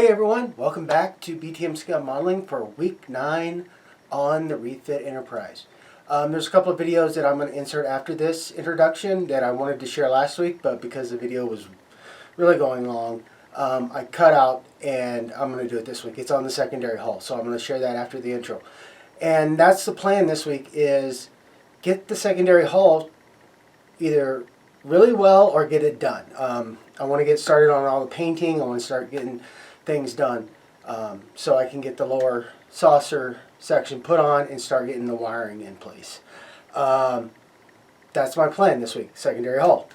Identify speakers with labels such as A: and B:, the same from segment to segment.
A: Hey everyone, welcome back to BTM Scale Modeling for week 9 on the Refit Enterprise. There's a couple of videos that I'm going to insert after this introduction that I wanted to share last week, but because the video was really going long, I cut out and I'm going to do it this week. It's on the secondary hull, so I'm going to share that after the intro. And that's the plan this week, is get the secondary hull either really well or get it done. I want to get started on all the painting. I want to start getting things done so I can get the lower saucer section put on and start getting the wiring in place. That's my plan this week, secondary hull.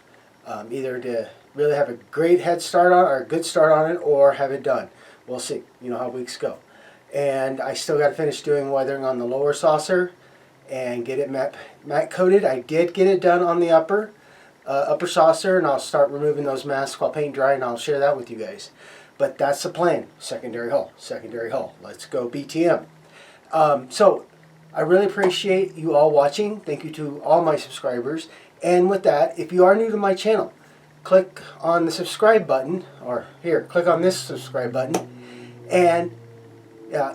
A: Either to really have a great head start on, or a good start on it, or have it done. We'll see. You know how weeks go. And I still got to finish doing weathering on the lower saucer and get it matte coated. I did get it done on the upper saucer, and I'll start removing those masks while paint dry, and I'll share that with you guys. But that's the plan. Secondary hull. Secondary hull. Let's go BTM. So I really appreciate you all watching. Thank you to all my subscribers. And with that, if you are new to my channel, click on the subscribe button, or here, click on this subscribe button, and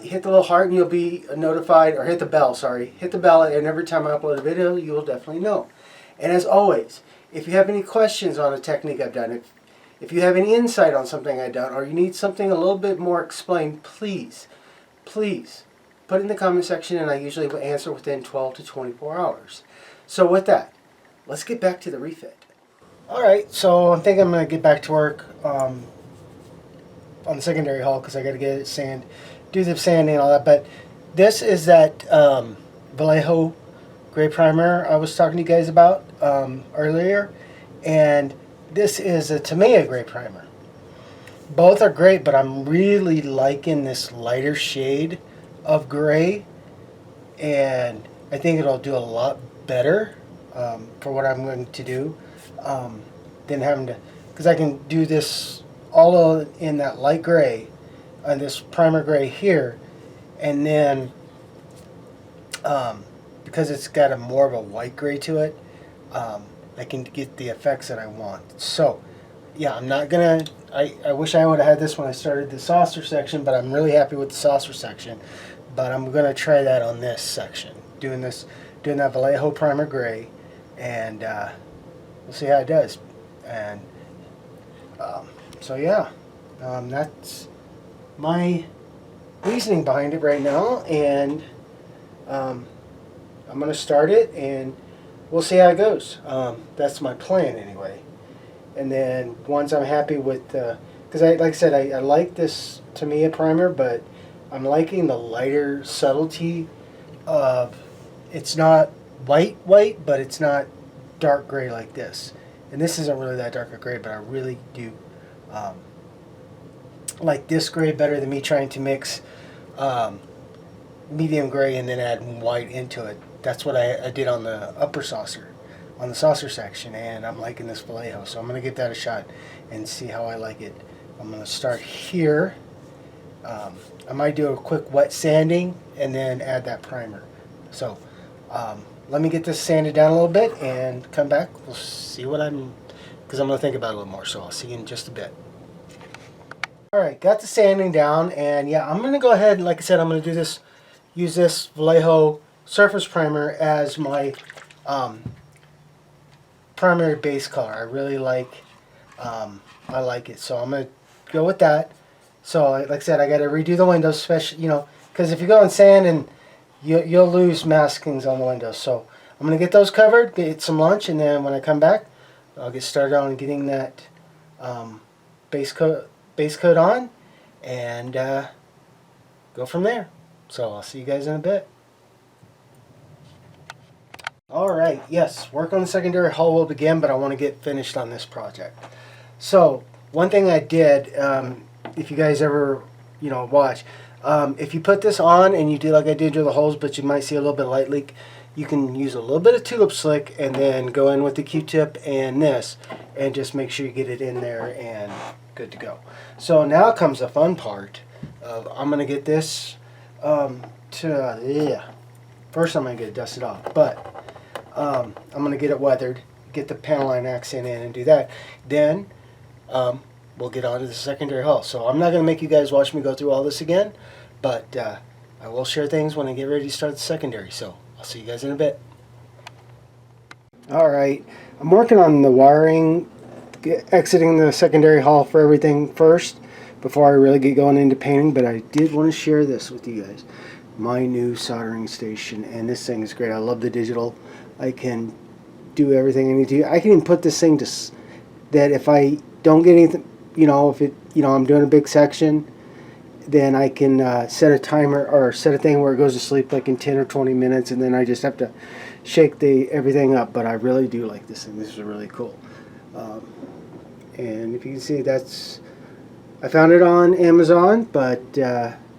A: hit the little heart and you'll be notified, or hit the bell, sorry. Hit the bell, and every time I upload a video, you will definitely know. And as always, if you have any questions on a technique I've done, if you have any insight on something I've done, or you need something a little bit more explained, please put it in the comment section, and I usually will answer within 12 to 24 hours. So with that, let's get back to the refit. Alright, so I think I'm going to get back to work on the secondary hull, because I got to get it do the sanding and all that. But this is that Vallejo gray primer I was talking to you guys about earlier, and this is a T.B.I gray primer. Both are great, but I'm really liking this lighter shade of gray, and I think it'll do a lot better for what I'm going to do than having to, because I can do this all in that light gray and this primer gray here, and then because it's got a more of a white gray to it, I can get the effects that I want. So yeah, I'm not gonna, I wish I would have had this when I started the saucer section, but I'm really happy with the saucer section. But I'm gonna try that on this section, doing that Vallejo primer gray, and we'll see how it does. And so yeah, that's my reasoning behind it right now, and I'm gonna start it and we'll see how it goes. That's my plan anyway. And then once I'm happy with, because like I said, I like this T.B.I primer, but I'm liking the lighter subtlety of, it's not white, but it's not dark gray like this. And this isn't really that dark a gray, but I really do like this gray better than me trying to mix medium gray and then add white into it. That's what I did on the upper saucer, on the saucer section, and I'm liking this Vallejo, so I'm going to give that a shot and see how I like it. I'm going to start here. I might do a quick wet sanding and then add that primer. So let me get this sanded down a little bit and come back. We'll see what because I'm going to think about it a little more, so I'll see you in just a bit. Alright, got the sanding down, and yeah, I'm going to go ahead, like I said, I'm going to do this, use this Vallejo surface primer as my primary base color. I really like I like it, so I'm gonna go with that. So like I said, I got to redo the windows, especially, you know, because if you go and sand, and you'll lose maskings on the windows. So I'm gonna get those covered, get some lunch, and then when I come back, I'll get started on getting that base coat on, and go from there. So I'll see you guys in a bit. Alright, yes, work on the secondary hull will begin, but I want to get finished on this project. So, one thing I did, if you guys ever, watch, if you put this on and you do like I did drill the holes, but you might see a little bit of light leak, you can use a little bit of tulip slick and then go in with the Q-tip and this, and just make sure you get it in there and good to go. So now comes the fun part of, I'm going to get this first I'm going to get it dusted off, but I'm going to get it weathered, get the panel line accent in and do that. Then we'll get on to the secondary hull. So I'm not going to make you guys watch me go through all this again, but I will share things when I get ready to start the secondary. So I'll see you guys in a bit. All right, I'm working on the wiring, exiting the secondary hull for everything first before I really get going into painting, but I did want to share this with you guys. My new soldering station, and this thing is great. I love the digital. I can do everything I need to do. I can even put this thing to that if I don't get anything, if it, I'm doing a big section, then I can set a timer or set a thing where it goes to sleep like in 10 or 20 minutes, and then I just have to shake everything up. But I really do like this thing. This is really cool. And if you can see, I found it on Amazon, but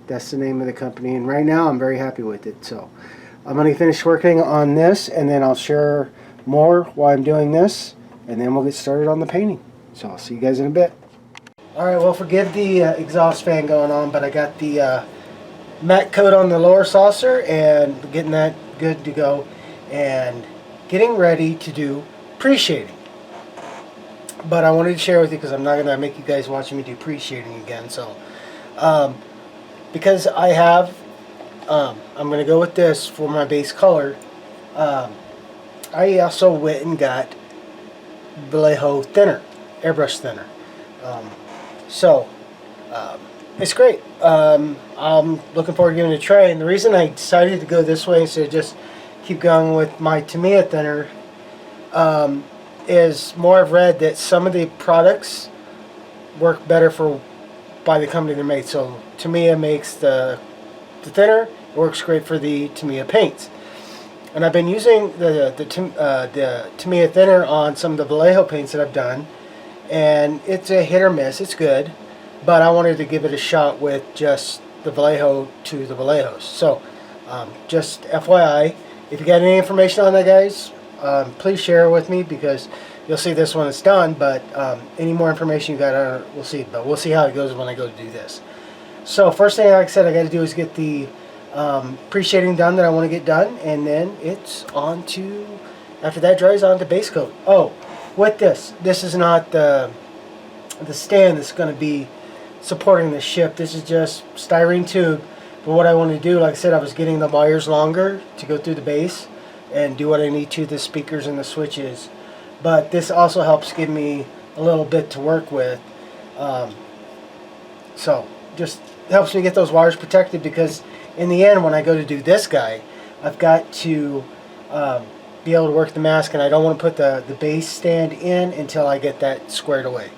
A: that's the name of the company, and right now I'm very happy with it. So I'm going to finish working on this, and then I'll share more while I'm doing this, and then we'll get started on the painting. So I'll see you guys in a bit. Alright, well, forgive the exhaust fan going on, but I got the matte coat on the lower saucer and getting that good to go, and getting ready to do pre-shading. But I wanted to share with you because I'm not going to make you guys watching me do pre-shading again. So because I have I'm going to go with this for my base color. I also went and got Vallejo thinner, airbrush thinner. So it's great. I'm looking forward to giving it a try. And the reason I decided to go this way instead of just keep going with my T.B.I thinner is more I've read that some of the products work better by the company they're made. So T.B.I makes the thinner. It works great for the T.B.I paints. And I've been using the T.B.I thinner on some of the Vallejo paints that I've done, and it's a hit or miss. It's good, but I wanted to give it a shot with just the Vallejo to the Vallejos. So just FYI, if you got any information on that, guys, please share it with me, because you'll see this when it's done, but any more information you got on it, we'll see. But we'll see how it goes when I go to do this. So first thing, like I said, I got to do is get the pre-shading done that I want to get done, and then it's on to, after that dries, on to base coat. Oh, with this is not the stand that's going to be supporting the ship. This is just styrene tube. But what I want to do, like I said, I was getting the wires longer to go through the base and do what I need to, the speakers and the switches. But this also helps give me a little bit to work with. So just helps me get those wires protected, because in the end, when I go to do this guy, I've got to be able to work the mask, and I don't want to put the base stand in until I get that squared away.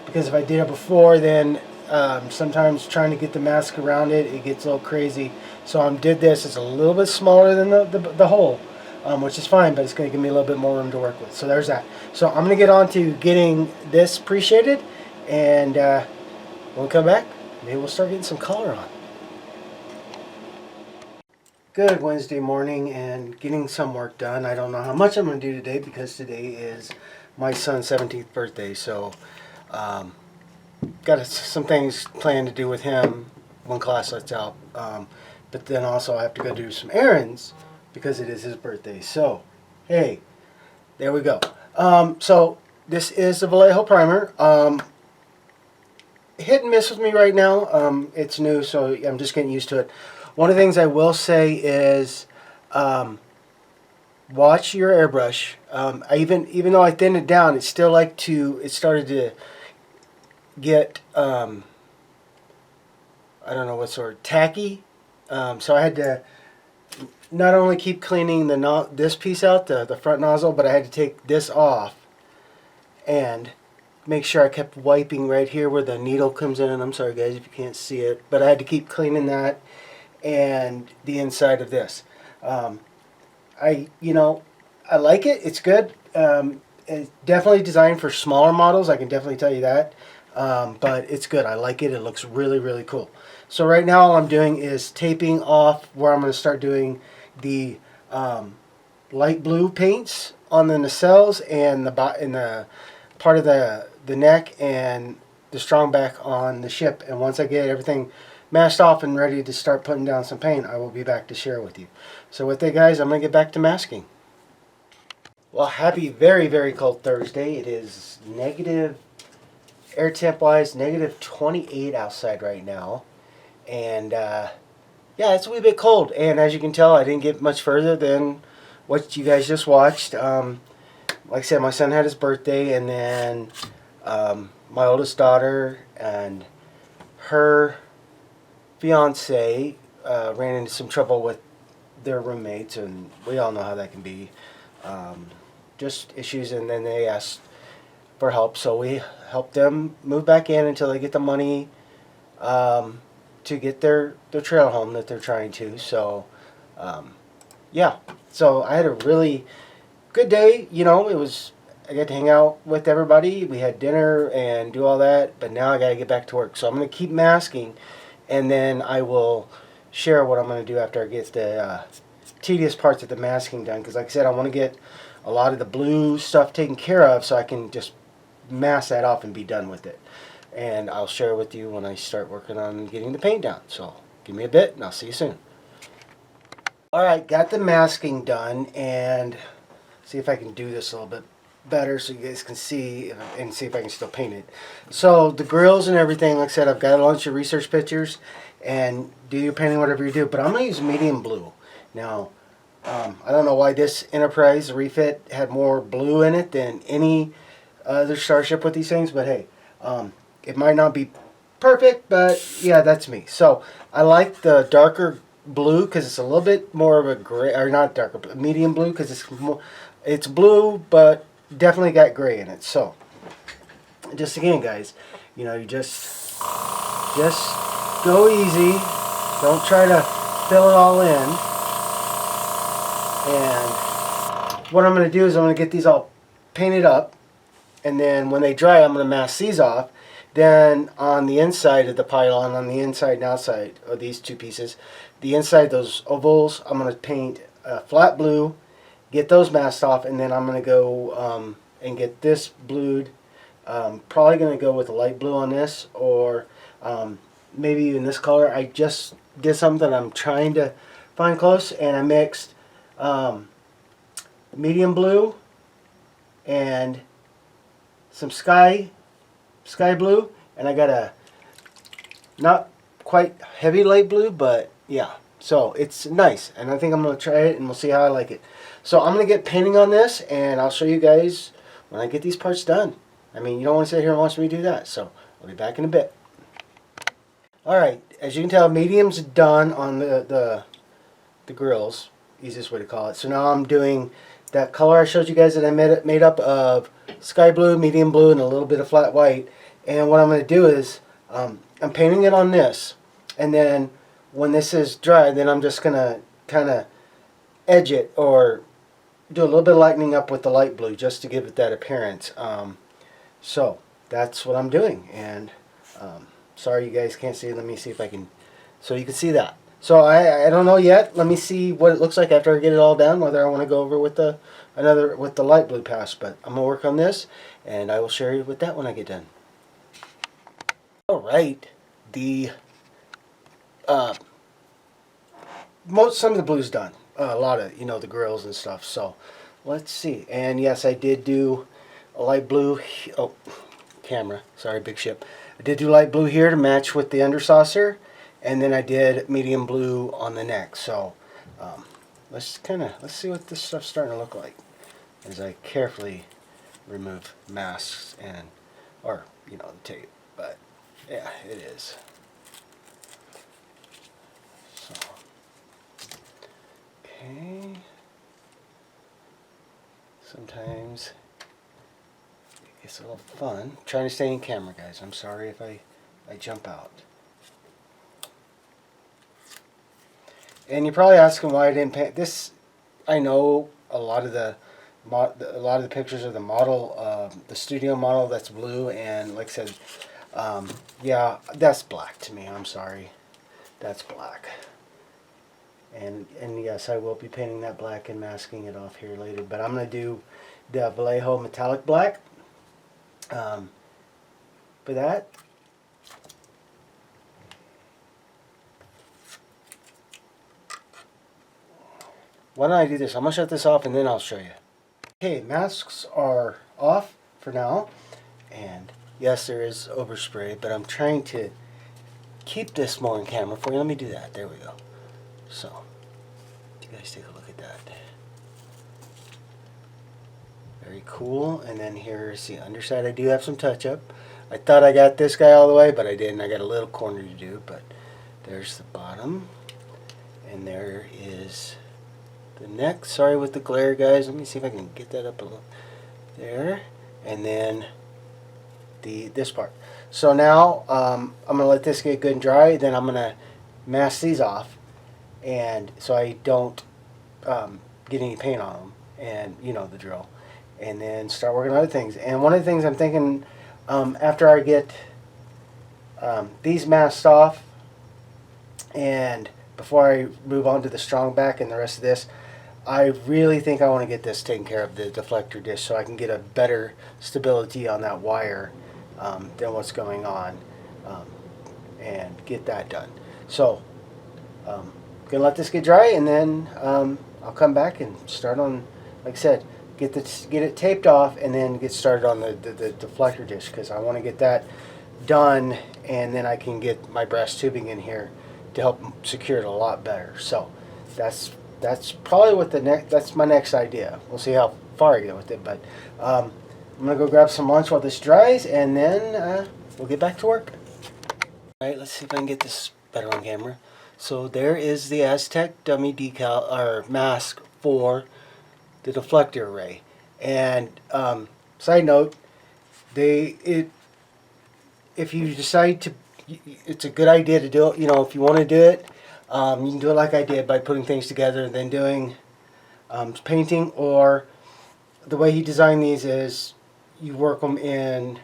A: Because if I did it before, then sometimes trying to get the mask around it, it gets a little crazy. So I did this. It's a little bit smaller than the hole, which is fine, but it's going to give me a little bit more room to work with. So there's that. So I'm going to get on to getting this pre-shaded, and when we come back, maybe we'll start getting some color on. Good Wednesday morning, and getting some work done. I don't know how much I'm going to do today, because today is my son's 17th birthday. So got some things planned to do with him when class lets out. But then also I have to go do some errands because it is his birthday. So, hey, there we go. So this is the Vallejo primer. Hit and miss with me right now. It's new, so I'm just getting used to it. One of the things I will say is watch your airbrush. Even though I thinned it down, it started to get I don't know what sort, tacky. So I had to not only keep cleaning this piece out, the front nozzle, but I had to take this off and make sure I kept wiping right here where the needle comes in. And I'm sorry guys if you can't see it, but I had to keep cleaning that and the inside of this. I like it. It's good. It's definitely designed for smaller models. I can definitely tell you that. But it's good. I like it. It looks really, really cool. So right now all I'm doing is taping off where I'm going to start doing the light blue paints on the nacelles and the part of the neck and the strong back on the ship. And once I get everything masked off and ready to start putting down some paint, I will be back to share with you. So with that, guys, I'm going to get back to masking. Well, happy very, very cold Thursday. It is negative air temp wise, -28 outside right now. And yeah, it's a wee bit cold. And as you can tell, I didn't get much further than what you guys just watched. Like I said, my son had his birthday, and then my oldest daughter and her fiance ran into some trouble with their roommates, and we all know how that can be. Just issues, and then they asked for help, so we helped them move back in until they get the money to get their trail home that they're trying to. So yeah, so I had a really good day. You know, it was, I got to hang out with everybody. We had dinner and do all that, but now I got to get back to work. So I'm going to keep masking, and then I will share what I'm going to do after I get the tedious parts of the masking done. Because like I said, I want to get a lot of the blue stuff taken care of so I can just mask that off and be done with it. And I'll share with you when I start working on getting the paint down. So give me a bit, and I'll see you soon. Alright, got the masking done, and see if I can do this a little bit better so you guys can see, and see if I can still paint it. So the grills and everything, like I said, I've got a bunch of research pictures, and do your painting whatever you do, but I'm going to use medium blue. Now, I don't know why this Enterprise refit had more blue in it than any other Starship with these things, but hey, it might not be perfect, but yeah, that's me. So I like the darker blue because it's a little bit more of a gray, or not darker, but medium blue because it's blue, but definitely got gray in it. So just again, guys, you know, you just go easy. Don't try to fill it all in. And what I'm going to do is I'm going to get these all painted up, and then when they dry, I'm going to mask these off. Then on the inside of the pylon, on the inside and outside of these two pieces, the inside, those ovals, I'm going to paint flat blue, get those masked off, and then I'm going to go and get this blued. Probably going to go with a light blue on this, or maybe even this color. I just did something I'm trying to find close, and I mixed medium blue and some sky blue, and I got a not quite heavy light blue, but yeah, so it's nice, and I think I'm going to try it, and we'll see how I like it. So I'm going to get painting on this, and I'll show you guys when I get these parts done. I mean, you don't want to sit here and watch me do that, so I'll be back in a bit. Alright, as you can tell, medium's done on the grills, easiest way to call it. So now I'm doing that color I showed you guys that I made up of sky blue, medium blue, and a little bit of flat white. And what I'm going to do is I'm painting it on this, and then when this is dry, then I'm just going to kind of edge it or do a little bit of lightening up with the light blue just to give it that appearance. So that's what I'm doing, and sorry you guys can't see. Let me see if I can, so you can see that. So I don't know yet. Let me see what it looks like after I get it all done, whether I want to go over with the light blue pass. But I'm gonna work on this, and I will share you with that when I get done. All right, some of the blue's done. A lot of, you know, the grills and stuff. So let's see. And yes, I did do a light blue. Oh, camera. Sorry, big ship. I did do light blue here to match with the undersaucer, and then I did medium blue on the neck. So let's see what this stuff's starting to look like as I carefully remove masks and, or you know, the tape. But yeah, it is. So okay. Sometimes it's a little fun. I'm trying to stay in camera, guys. I'm sorry if I jump out. And you're probably asking why I didn't paint this. I know a lot of the pictures of the model, the studio model, that's blue, and like I said, yeah, that's black to me. I'm sorry, that's black. And yes, I will be painting that black and masking it off here later. But I'm gonna do the Vallejo metallic black. For that, why don't I do this? I'm going to shut this off and then I'll show you. Okay, masks are off for now. And Yes, there is overspray, but I'm trying to keep this more in camera for you. Let me do that. There we go. So, you guys take a look at that. Very cool. And then here's the underside. I do have some touch up. I thought I got this guy all the way, but I didn't. I got a little corner to do, but there's the bottom. And there is the neck. Sorry with the glare, guys. Let me see if I can get that up a little. There. And then this part. So now I'm going to let this get good and dry. Then I'm going to mask these off, and so I don't get any paint on them. And you know the drill. And then start working on other things. And one of the things I'm thinking, after I get these masked off, and before I move on to the strong back and the rest of this, I really think I want to get this taken care of, the deflector dish, so I can get a better stability on that wire than what's going on, and get that done. So gonna let this get dry, and then I'll come back and start on, like I said, get it taped off, and then get started on the deflector dish, because I want to get that done, and then I can get my brass tubing in here to help secure it a lot better. So that's probably what that's my next idea. We'll see how far I get with it, but I'm gonna go grab some lunch while this dries, and then we'll get back to work. All right, let's see if I can get this better on camera. So there is the Aztec dummy decal or mask for the deflector array. And side note, if you decide to, it's a good idea to do it. You know, if you want to do it, you can do it like I did by putting things together and then doing painting. Or the way he designed these is you work them in,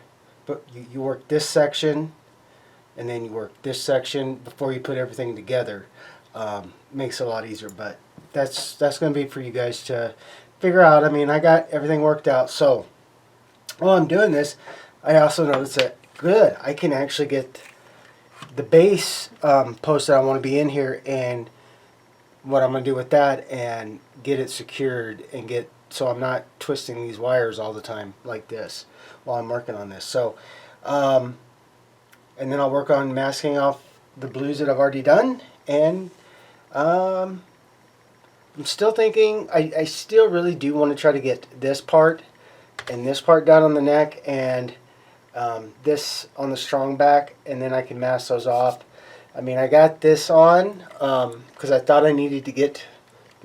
A: but you work this section, and then you work this section before you put everything together. Makes it a lot easier, but that's going to be for you guys to figure out. I mean, I got everything worked out. So while I'm doing this, I also noticed that I can actually get the base post that I want to be in here, and what I'm going to do with that, and get it secured, and so I'm not twisting these wires all the time like this while I'm working on this. So and then I'll work on masking off the blues that I've already done, and I'm still thinking, I still really do want to try to get this part and this part down on the neck, and this on the strong back, and then I can mask those off. I mean, I got this on because I thought I needed to get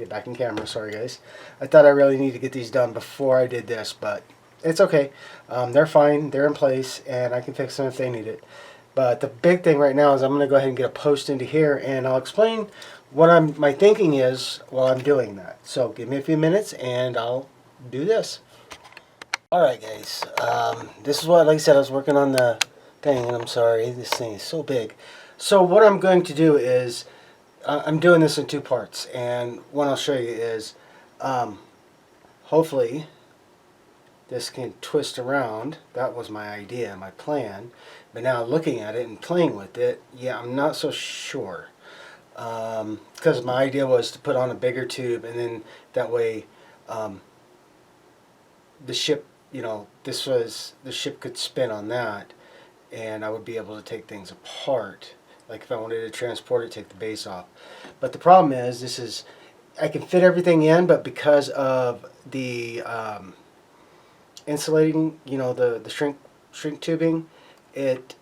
A: back in camera. Sorry, guys. I thought I really needed to get these done before I did this, but it's okay. They're fine. They're in place, and I can fix them if they need it. But the big thing right now is I'm going to go ahead and get a post into here, and I'll explain what my thinking is while I'm doing that. So give me a few minutes, and I'll do this. Alright, guys, this is what, like I said, I was working on the thing, and I'm sorry, this thing is so big. So what I'm going to do is, I'm doing this in two parts, and what I'll show you is, hopefully, this can twist around. That was my idea, my plan. But now looking at it and playing with it, yeah, I'm not so sure. Because my idea was to put on a bigger tube, and then that way the ship, you know, the ship could spin on that, and I would be able to take things apart. Like if I wanted to transport it, take the base off. But the problem is, I can fit everything in, but because of the insulating, you know, the shrink tubing, it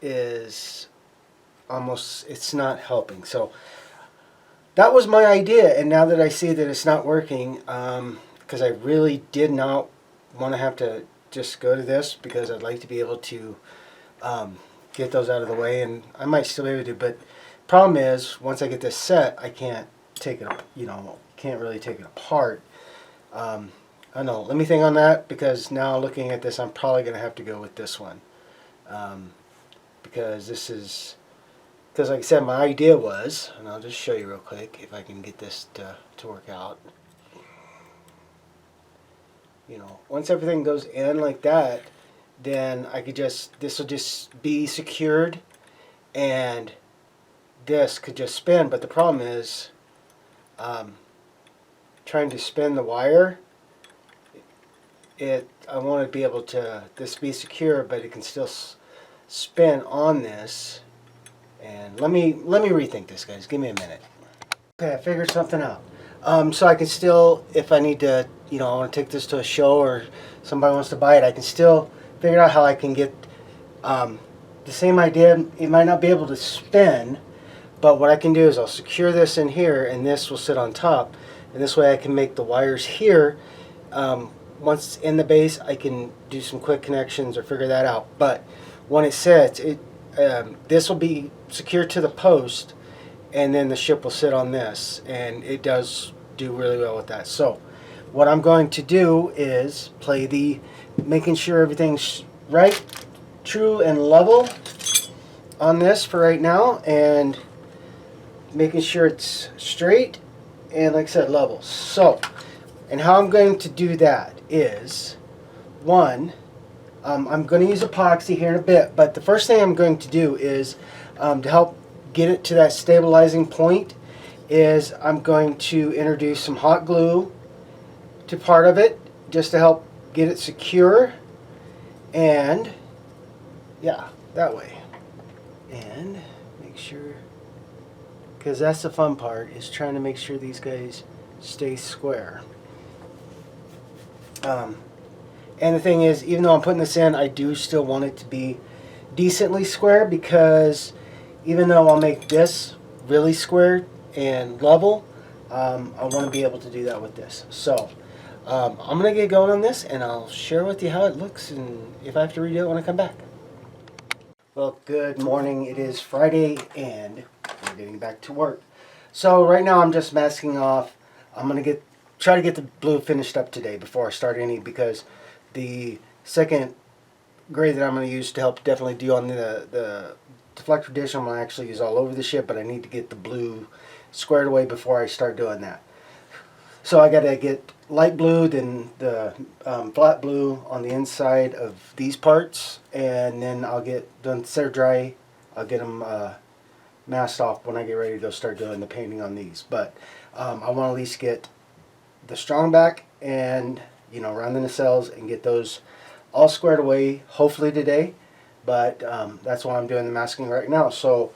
A: is almost, it's not helping. So that was my idea, and now that I see that it's not working, because I really did not want to have to just go to this, because I'd like to be able to get those out of the way, and I might still be able to, but problem is, once I get this set, I can't take it, you know, can't really take it apart. I don't know, let me think on that, because now looking at this, I'm probably going to have to go with this one. Because like I said, my idea was, and I'll just show you real quick if I can get this to work out. You know, once everything goes in like that, then I could this will just be secured, and this could just spin. But the problem is, trying to spin the wire, I want to be able to this be secure, but it can still spin on this. And let me rethink this, guys. Give me a minute. Okay, I figured something out. So I can still, if I need to, you know, I want to take this to a show or somebody wants to buy it, I can still figure out how I can get the same idea. It might not be able to spin, but what I can do is I'll secure this in here, and this will sit on top. And this way I can make the wires here. Once it's in the base, I can do some quick connections or figure that out. But when it sets, this will be secured to the post, and then the ship will sit on this, and it does do really well with that. So what I'm going to do is play the making sure everything's right, true, and level on this for right now, and making sure it's straight and, like I said, level. So, and how I'm going to do that is, one, I'm going to use epoxy here in a bit, but the first thing I'm going to do is to help get it to that stabilizing point is I'm going to introduce some hot glue to part of it just to help get it secure, and yeah, that way. And make sure, because that's the fun part, is trying to make sure these guys stay square. And the thing is, even though I'm putting this in, I do still want it to be decently square, because even though I'll make this really square and level, I want to be able to do that with this. So I'm going to get going on this, and I'll share with you how it looks and if I have to redo it when I come back. Well, good morning. It is Friday, and we're getting back to work. So right now I'm just masking off. I'm going to try to get the blue finished up today before I start any, because the second gray that I'm going to use to help definitely do on the deflector dish, I'm going to actually use all over the ship, but I need to get the blue squared away before I start doing that. So I got to get light blue, then the flat blue on the inside of these parts, and then I'll get, once they're dry, I'll get them masked off when I get ready to go start doing the painting on these. But I want to at least get the strong back and, you know, around the nacelles and get those all squared away, hopefully today. But that's why I'm doing the masking right now. So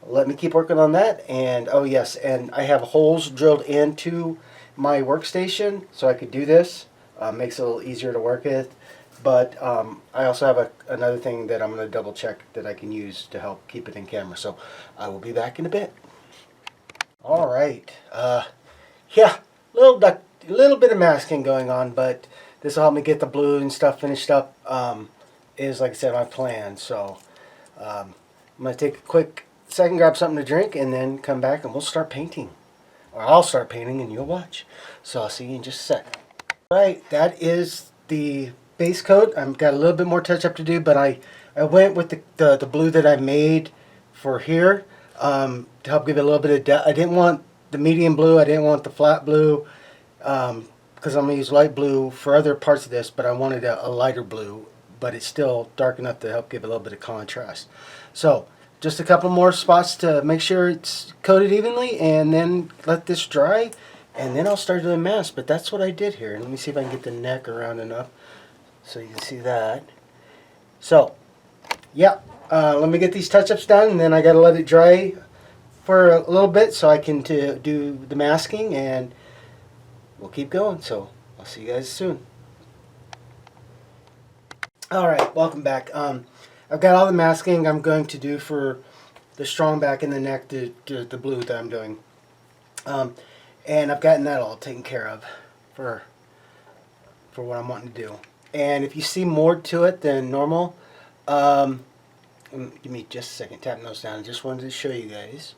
A: let me keep working on that. And oh yes, and I have holes drilled into my workstation so I could do this. Makes it a little easier to work with. But I also have another thing that I'm going to double check that I can use to help keep it in camera. So I will be back in a bit. All right. Yeah, a little bit of masking going on, but this will help me get the blue and stuff finished up. Is, like I said, my plan. So I'm going to take a quick second, grab something to drink, and then come back and we'll start painting. Or I'll start painting and you'll watch. So I'll see you in just a sec. Right, that is the base coat. I've got a little bit more touch up to do, but I went with the blue that I made for here to help give it a little bit of depth. I didn't want the medium blue. I didn't want the flat blue because I'm going to use light blue for other parts of this, but I wanted a lighter blue, but it's still dark enough to help give a little bit of contrast. So just a couple more spots to make sure it's coated evenly, and then let this dry, and then I'll start doing masks. But that's what I did here. Let me see if I can get the neck around enough so you can see that. So yeah, let me get these touch-ups done, and then I got to let it dry for a little bit so I can do the masking, and we'll keep going. So I'll see you guys soon. Alright, welcome back. I've got all the masking I'm going to do for the strong back and the neck, the blue that I'm doing. And I've gotten that all taken care of for what I'm wanting to do. And if you see more to it than normal, give me just a second, tapping those down. I just wanted to show you guys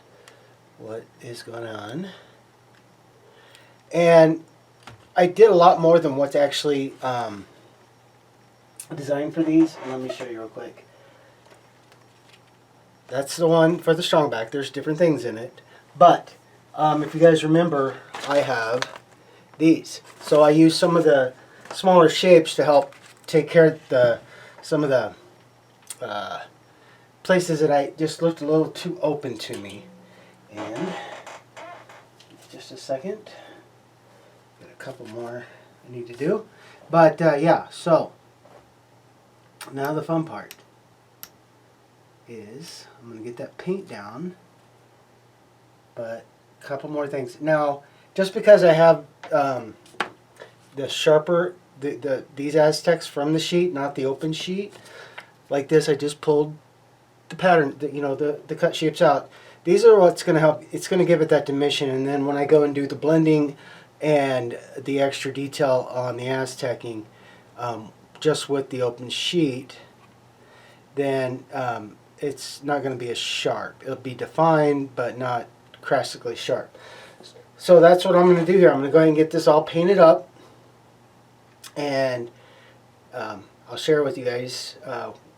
A: what is going on. And I did a lot more than what's actually designed for these. Let me show you real quick. That's the one for the strong back. There's different things in it. But if you guys remember, I have these. So I use some of the smaller shapes to help take care of some of the places that I just looked a little too open to me. And just a second. Got a couple more I need to do. But yeah, so Now the fun part is I'm going to get that paint down, but a couple more things. Now, just because I have the sharper, these Aztecs from the sheet, not the open sheet, like this, I just pulled the pattern, the cut shapes out. These are what's going to help. It's going to give it that dimension, and then when I go and do the blending and the extra detail on the Aztecing, just with the open sheet, then it's not going to be as sharp. It'll be defined, but not crassically sharp. So that's what I'm going to do here. I'm going to go ahead and get this all painted up, and I'll share it with you guys.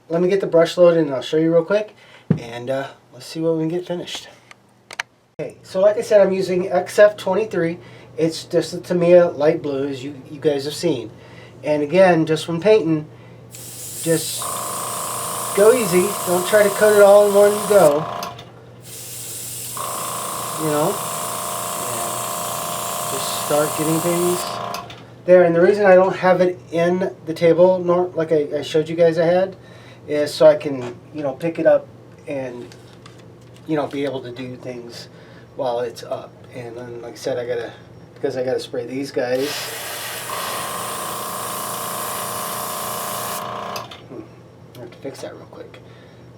A: Let me get the brush loaded and I'll show you real quick, and let's see what we can get finished. Okay, so like I said, I'm using XF23. It's just the T.B.I light blue, as you guys have seen. And again, just when painting, just go easy. Don't try to coat it all in one go. You know, and just start getting things there. And the reason I don't have it in the table, nor like I showed you guys I had, is so I can, pick it up and, be able to do things while it's up. And then, like I said, because I gotta spray these guys. I have to fix that real quick,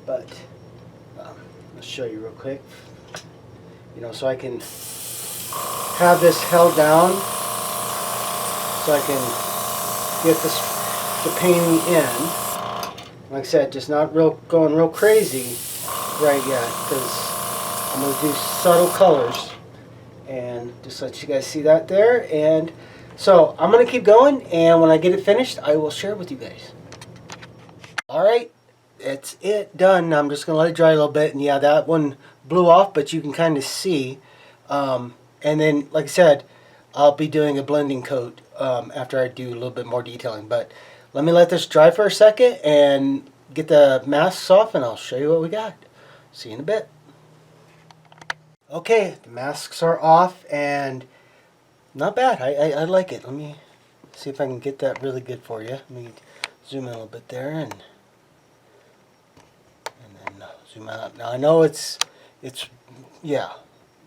A: but I'll show you real quick. So I can have this held down, so I can get the painting in. Like I said, just not going real crazy right yet, because I'm going to do subtle colors, and just let you guys see that there. And so I'm going to keep going, and when I get it finished, I will share it with you guys. Alright, that's it, done. I'm just going to let it dry a little bit, and yeah, that one blew off, but you can kind of see. And then, like I said, I'll be doing a blending coat after I do a little bit more detailing. But let me let this dry for a second and get the masks off, and I'll show you what we got. See you in a bit. Okay, the masks are off, and not bad. I like it. Let me see if I can get that really good for you. Let me zoom in a little bit there, and then zoom out. Now I know it's yeah,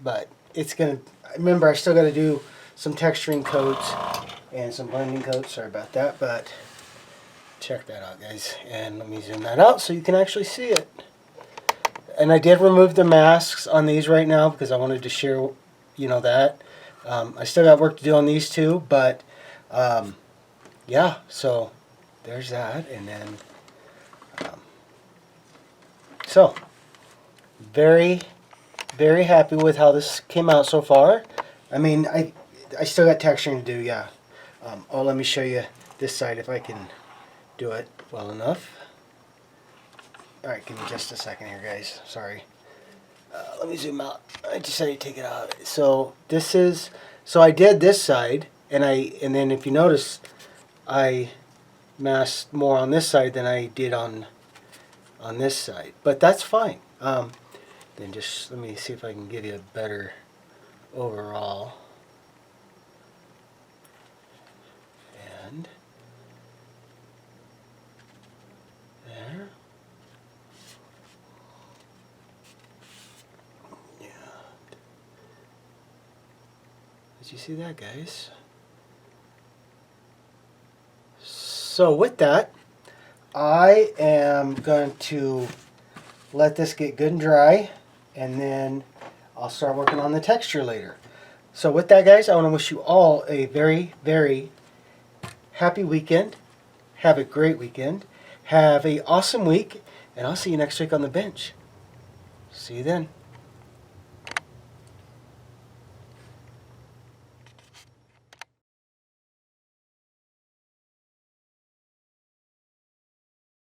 A: but it's gonna. Remember, I still got to do some texturing coats and some blending coats. Sorry about that, but check that out, guys. And let me zoom that out so you can actually see it. And I did remove the masks on these right now because I wanted to share, that. I still got work to do on these two, but yeah. So there's that, and then so very, very happy with how this came out so far. I mean, I still got texturing to do, yeah. Let me show you this side if I can do it well enough. Alright, give me just a second here, guys. Sorry. Let me zoom out. I decided to take it out. So this is, so I did this side, and then if you notice, I masked more on this side than I did on this side. But that's fine. Then just let me see if I can give you a better overall. And there. Yeah. Did you see that, guys? So with that, I am going to let this get good and dry, and then I'll start working on the texture later. So with that, guys, I want to wish you all a very, very happy weekend. Have a great weekend. Have an awesome week, and I'll see you next week on the bench. See you then.